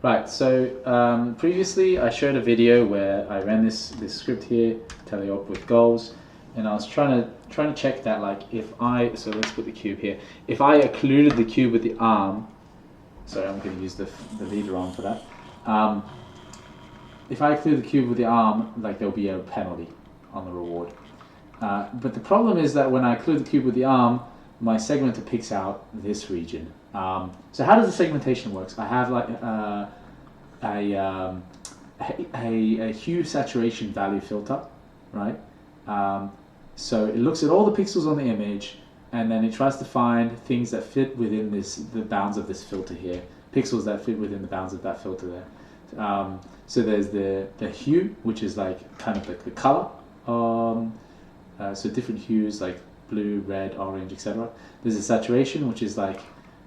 Right, so previously I showed a video where I ran this script here, tally up with goals, and I was trying to check that, like, so let's put the cube here. If I occluded the cube with the arm, sorry, I'm going to use the leader arm for that. If I occlude the cube with the arm, like, there'll be a penalty on the reward. But the problem is that when I occlude the cube with the arm, my segmenter picks out this region. So how does the segmentation works? I have like a hue saturation value filter, right? So it looks at all the pixels on the image, and then it tries to find things that fit within the bounds of this filter here, pixels that fit within the bounds of that filter there. So there's the hue, which is like kind of like the color. So different hues like blue, red, orange, etc. There's a saturation, which is like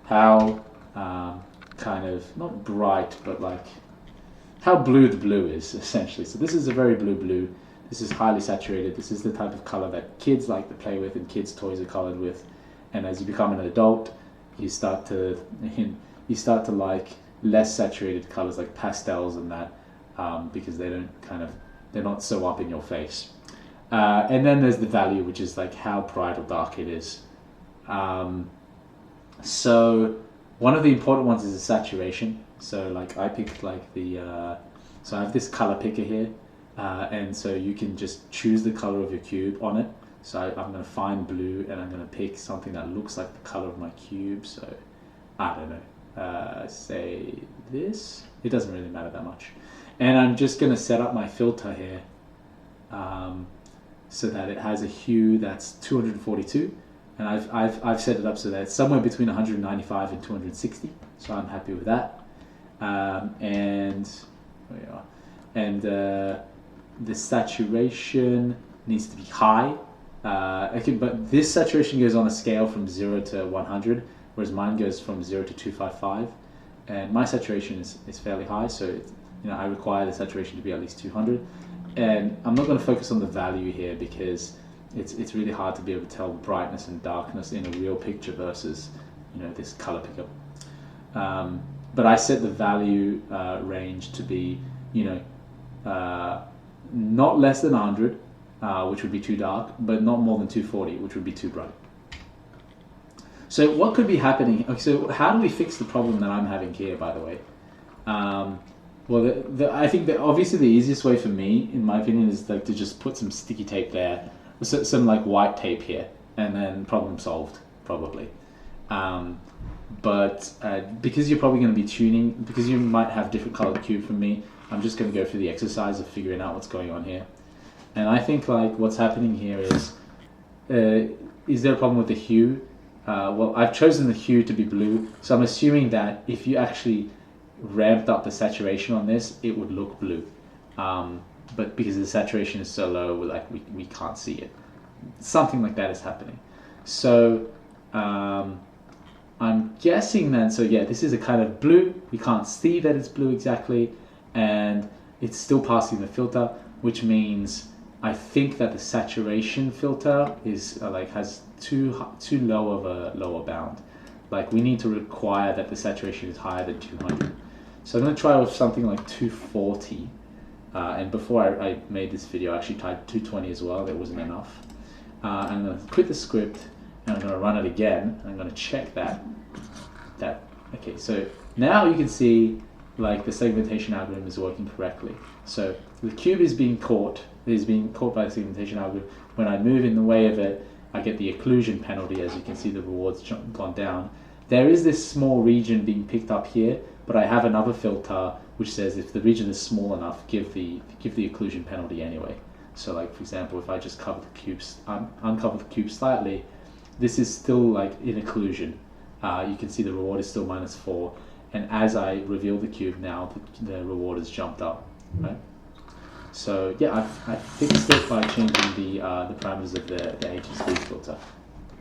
how kind of not bright, but like how blue the blue is essentially. So this is a very blue. This is highly saturated. This is the type of color that kids like to play with and kids' toys are colored with. And as you become an adult, you start to like less saturated colors like pastels and that, because they're not so up in your face. And then there's the value, which is like how bright or dark it is. So one of the important ones is the saturation. So like I picked like so I have this color picker here, and so you can just choose the color of your cube on it. So I'm going to find blue, and I'm going to pick something that looks like the color of my cube. So I don't know, say this. It doesn't really matter that much. And I'm just going to set up my filter here, so that it has a hue that's 242. And I've set it up so that it's somewhere between 195 and 260, so I'm happy with that. And there we are. And the saturation needs to be high. But this saturation goes on a scale from 0 to 100, whereas mine goes from 0 to 255. And my saturation is fairly high, so I require the saturation to be at least 200. And I'm not going to focus on the value here because it's really hard to be able to tell brightness and darkness in a real picture versus this color picker. But I set the value range to be not less than 100, which would be too dark, but not more than 240, which would be too bright. So what could be happening? Okay, so how do we fix the problem that I'm having here, by the way? Well, I think that obviously the easiest way for me, in my opinion, is like to just put some sticky tape there, some like white tape here, and then problem solved, probably. But because you're probably going to be tuning, because you might have different colored cube from me, I'm just going to go through the exercise of figuring out what's going on here. And I think like what's happening here is there a problem with the hue? Well, I've chosen the hue to be blue, so I'm assuming that if you actually ramped up the saturation on this, it would look blue. But because the saturation is so low, we can't see it. Something like that is happening. So I'm guessing then, so yeah, this is a kind of blue. We can't see that it's blue exactly, and it's still passing the filter, which means I think that the saturation filter is has too low of a lower bound. Like we need to require that the saturation is higher than 200. So I'm going to try with something like 240. And before I made this video, I actually tried 220 as well. That wasn't enough. I'm going to quit the script and I'm going to run it again. I'm going to check that. Okay, so now you can see like the segmentation algorithm is working correctly. So the cube is being caught. It is being caught by the segmentation algorithm. When I move in the way of it, I get the occlusion penalty. As you can see, the reward's gone down. There is this small region being picked up here, but I have another filter which says if the region is small enough, give the occlusion penalty anyway. So like for example, if I just cover the cubes, uncover the cube slightly, this is still like in occlusion. You can see the reward is still -4, and as I reveal the cube now, the reward has jumped up, right? So yeah, I fixed it by changing the parameters of the HSV filter.